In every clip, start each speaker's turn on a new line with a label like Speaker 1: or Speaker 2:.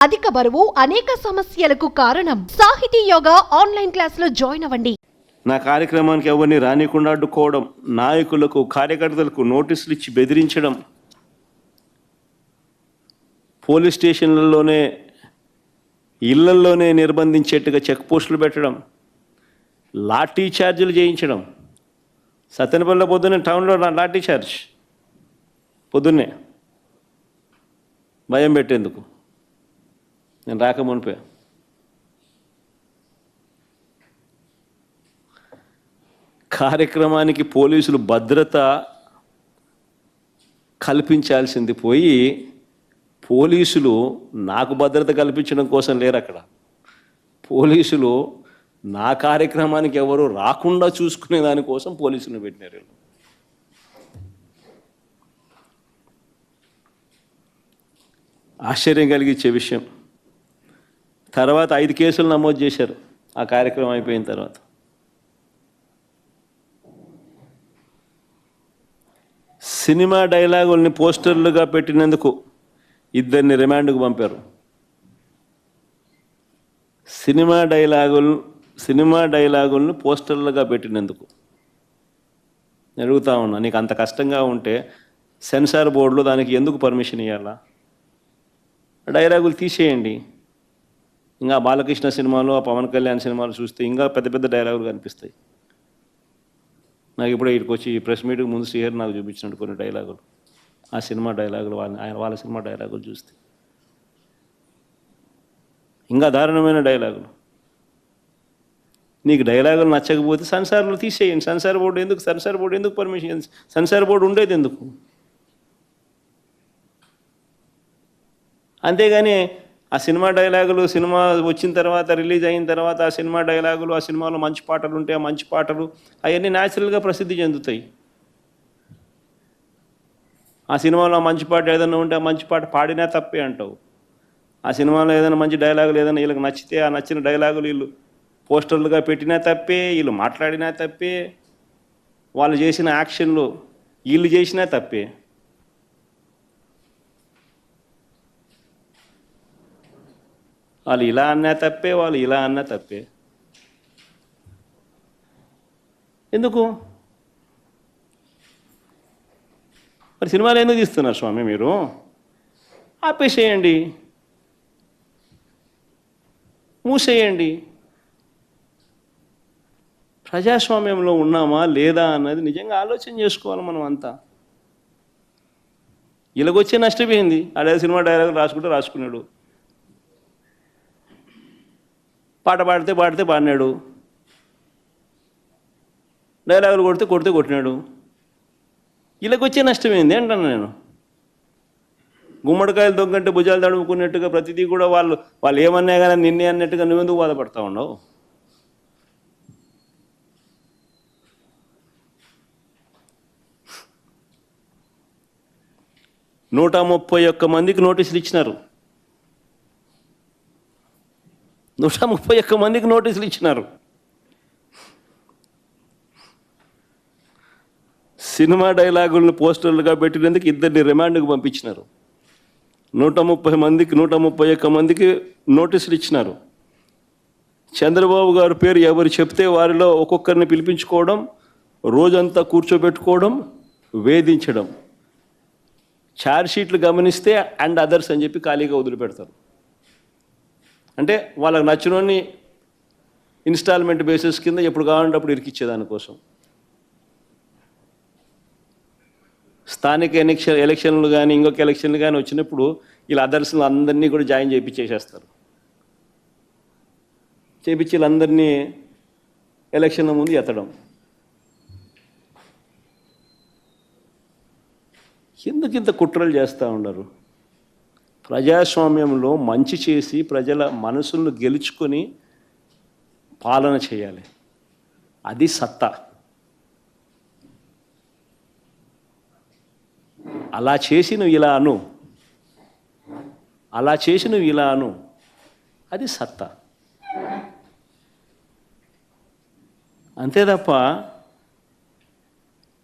Speaker 1: అధిక బరువు అనేక సమస్యలకు కారణం. సాహితీ యోగా ఆన్లైన్ క్లాసులో జాయిన్ అవ్వండి.
Speaker 2: నా కార్యక్రమానికి ఎవరిని రానికుండా అడ్డుకోవడం, నాయకులకు కార్యకర్తలకు నోటీసులు ఇచ్చి బెదిరించడం, పోలీస్ స్టేషన్లలోనే ఇళ్లల్లోనే నిర్బంధించేట్టుగా చెక్ పోస్టులు పెట్టడం, లాఠీ ఛార్జీలు చేయించడం. సత్తెనపల్లిలో పొద్దున్నే టౌన్లో లాఠీ ఛార్జ్ పొద్దున్నే భయం పెట్టేందుకు. నేను రాకమునిపే కార్యక్రమానికి పోలీసులు భద్రత కల్పించాల్సింది పోయి పోలీసులు నాకు భద్రత కల్పించడం కోసం లేరు అక్కడ. పోలీసులు నా కార్యక్రమానికి ఎవరు రాకుండా చూసుకునే దానికోసం పోలీసులను పెట్టినారు. ఆశ్చర్యం కలిగించే విషయం. తర్వాత 5 కేసులు నమోదు చేశారు ఆ కార్యక్రమం అయిపోయిన తర్వాత. సినిమా డైలాగుల్ని పోస్టర్లుగా పెట్టినందుకు 2 రిమాండ్కు పంపారు. సినిమా డైలాగులను పోస్టర్లుగా పెట్టినందుకు. నేను అడుగుతా ఉన్నా, నీకు అంత కష్టంగా ఉంటే సెన్సార్ బోర్డులో దానికి ఎందుకు పర్మిషన్ ఇవ్వాలా? డైలాగులు తీసేయండి. ఇంకా బాలకృష్ణ సినిమాలు, ఆ పవన్ కళ్యాణ్ సినిమాలు చూస్తే ఇంకా పెద్ద పెద్ద డైలాగులు కనిపిస్తాయి. నాకు ఇప్పుడే ఇక్కడికి వచ్చి ప్రెస్ మీట్కి ముందు శ్రీహరి నాకు చూపించినట్టు కొన్ని డైలాగులు, ఆ సినిమా డైలాగులు, వాళ్ళ సినిమా డైలాగులు చూస్తే ఇంకా దారుణమైన డైలాగులు. నీకు డైలాగులు నచ్చకపోతే సెన్సార్లు తీసేయండి. సెన్సార్ బోర్డు ఎందుకు పర్మిషన్? సెన్సార్ బోర్డు ఉండేది ఎందుకు? అంతేగాని ఆ సినిమా డైలాగులు సినిమా వచ్చిన తర్వాత, రిలీజ్ అయిన తర్వాత ఆ సినిమా డైలాగులు, ఆ సినిమాలో మంచి పాటలు ఉంటే ఆ మంచి పాటలు అవన్నీ న్యాచురల్గా ప్రసిద్ధి చెందుతాయి. ఆ సినిమాలో మంచి పాట ఏదైనా ఉంటే ఆ మంచి పాట పాడినా తప్పే అంటావు. ఆ సినిమాలో ఏదైనా మంచి డైలాగులు ఏదైనా వీళ్ళకి నచ్చితే ఆ నచ్చిన డైలాగులు వీళ్ళు పోస్టర్లుగా పెట్టినా తప్పే, వీళ్ళు మాట్లాడినా తప్పే, వాళ్ళు చేసిన యాక్షన్లు వీళ్ళు చేసినా తప్పే. వాళ్ళు ఇలా అన్నా తప్పే, వాళ్ళు ఇలా అన్నా తప్పే. ఎందుకు మరి సినిమాలు ఎందుకు తీస్తున్నారు స్వామి మీరు? ఆపేసేయండి, మూసేయండి. ప్రజాస్వామ్యంలో ఉన్నామా లేదా అన్నది నిజంగా ఆలోచన చేసుకోవాలి మనం అంతా. ఇలాగొచ్చే నష్టపోయింది. అదే సినిమా డైలాగులు రాసుకున్నాడు, పాట పాడితే పాడినాడు, డైలాగులు కొడితే కొట్టినాడు. ఇలాగొచ్చే నష్టమైంది అంటాను నేను. గుమ్మడికాయలు దొంగంటే భుజాలు తడుముకున్నట్టుగా ప్రతిదీ కూడా వాళ్ళు ఏమన్నా కానీ నిన్నే అన్నట్టుగా నువ్వెందుకు బాధపడతా ఉండవు? నూట 131 మందికి నోటీసులు ఇచ్చినారు. 131 మందికి నోటీసులు ఇచ్చినారు. సినిమా డైలాగులను పోస్టర్లుగా పెట్టినందుకు 2 రిమాండ్కు పంపించినారు. 131 మందికి నోటీసులు ఇచ్చినారు. చంద్రబాబు గారి పేరు ఎవరు చెప్తే వారిలో ఒక్కొక్కరిని పిలిపించుకోవడం, రోజంతా కూర్చోబెట్టుకోవడం, వేధించడం. ఛార్జ్షీట్లు గమనిస్తే అండ్ అదర్స్ అని చెప్పి ఖాళీగా వదిలిపెడతారు. అంటే వాళ్ళకి నచ్చినోని ఇన్స్టాల్మెంట్ బేసిస్ కింద ఎప్పుడు కావాలంటే అప్పుడు ఇరికిచ్చేదానికోసం. స్థానిక ఎలక్షన్లు కానీ ఇంకొక ఎలక్షన్లు కానీ వచ్చినప్పుడు వీళ్ళ అదర్స్లు అందరినీ కూడా జాయిన్ చేయించేసేస్తారు. చేయించి వీళ్ళందరినీ ఎలక్షన్ల ముందు ఎత్తడం. ఎందుకు ఇంత కుట్రలు చేస్తూ ఉండరు? ప్రజాస్వామ్యంలో మంచి చేసి ప్రజల మనసులను గెలుచుకొని పాలన చేయాలి. అది సత్తా. అలా చేసి నువ్వు ఇలా అను, అది సత్తా. అంతే తప్ప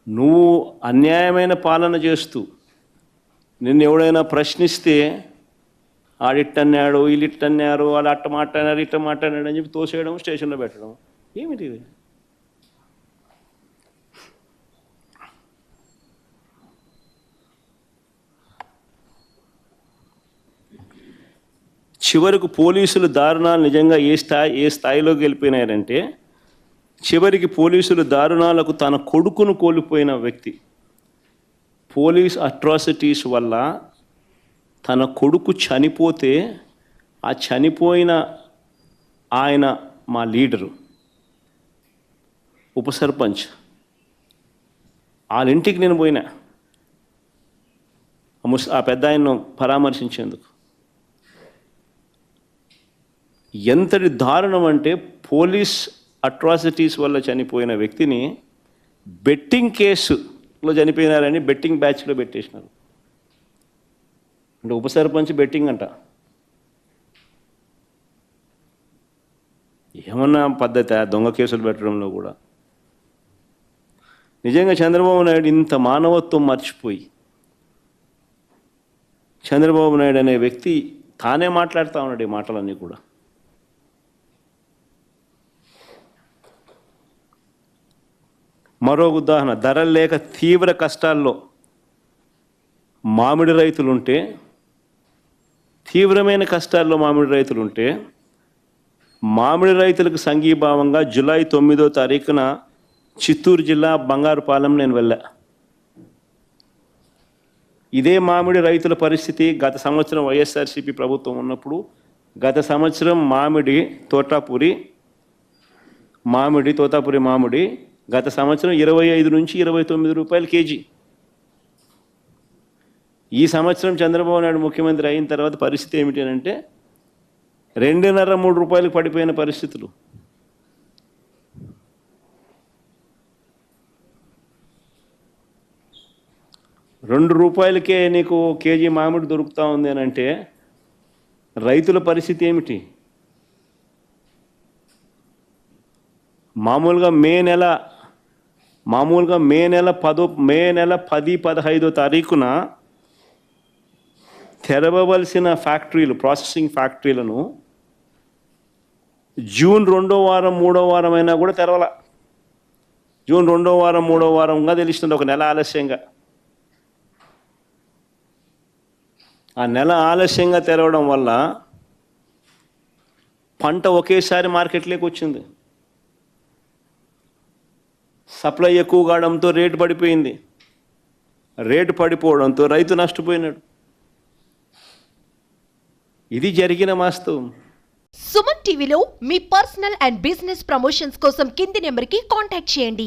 Speaker 2: నువ్వు అన్యాయమైన పాలన చేస్తూ నిన్ను ఎవడైనా ప్రశ్నిస్తే ఆడిట్టన్నాడు వీళ్ళు ఇట్టన్నారు వాళ్ళు అట్ట మాట్లాడారు ఇట్ట మాట్లాడాడు అని చెప్పి తోసేయడం స్టేషన్లో పెట్టడం ఏమిటి ఇది? చివరకు పోలీసులు దారుణాలు నిజంగా ఏ స్థాయిలోకి వెళ్ళిపోయినారంటే చివరికి పోలీసులు దారుణాలకు తన కొడుకును కోల్పోయిన వ్యక్తి పోలీస్ అట్రాసిటీస్ వల్ల తన కొడుకు చనిపోతే ఆ చనిపోయిన ఆయన మా లీడరు ఉప సర్పంచ్ వాళ్ళ ఇంటికి నేను పోయినా ఆ పెద్ద ఆయన్ను పరామర్శించేందుకు. ఎంతటి దారుణం అంటే పోలీస్ అట్రాసిటీస్ వల్ల చనిపోయిన వ్యక్తిని బెట్టింగ్ కేసులో చనిపోయినారని బెట్టింగ్ బ్యాచ్లో పెట్టేసినారు. అంటే ఉప సర్పంచ్ బెట్టింగ్ అంట. ఏమన్నా పద్ధతి దొంగ కేసులు పెట్టడంలో కూడా. నిజంగా చంద్రబాబు నాయుడు ఇంత మానవత్వం మర్చిపోయి చంద్రబాబు నాయుడు అనే వ్యక్తి తానే మాట్లాడుతూ ఉన్నాడు ఈ మాటలన్నీ కూడా. మరో ఉదాహరణ, ధరలు లేక తీవ్ర కష్టాల్లో మామిడి రైతులుంటే తీవ్రమైన కష్టాల్లో మామిడి రైతులుంటే మామిడి రైతులకు సంఘీభావంగా జూలై 9వ తారీఖున చిత్తూరు జిల్లా బంగారుపాలెం నేను వెళ్ళా. ఇదే మామిడి రైతుల పరిస్థితి గత సంవత్సరం వైఎస్ఆర్సీపీ ప్రభుత్వం ఉన్నప్పుడు గత సంవత్సరం తోతాపురి మామిడి గత సంవత్సరం 25 నుంచి 29 రూపాయలు కేజీ. ఈ సంవత్సరం చంద్రబాబు నాయుడు ముఖ్యమంత్రి అయిన తర్వాత పరిస్థితి ఏమిటి అంటే 2.5-3 రూపాయలకు పడిపోయిన పరిస్థితులు. ₹2 నీకు కేజీ మామిడి దొరుకుతూ ఉంది అని అంటే రైతుల పరిస్థితి ఏమిటి? మామూలుగా మే నెల 10-15 తారీఖున తెరవవలసిన ప్రాసెసింగ్ ఫ్యాక్టరీలను జూన్ 2వ వారం 3వ వారం అయినా కూడా తెరవాల. జూన్ 2వ వారం 3వ వారంగా తెలుస్తుంది, ఒక నెల ఆలస్యంగా. ఆ నెల ఆలస్యంగా తెరవడం వల్ల పంట ఒకేసారి మార్కెట్లోకి వచ్చింది. సప్లై ఎక్కువ కావడంతో రేటు పడిపోయింది. రేటు పడిపోవడంతో రైతు నష్టపోయినాడు. ఇది జరిగిన వాస్తవం.
Speaker 1: సుమన్ టీవీలో మీ పర్సనల్ అండ్ బిజినెస్ ప్రమోషన్స్ కోసం కింది నెంబర్కి కాంటాక్ట్ చేయండి.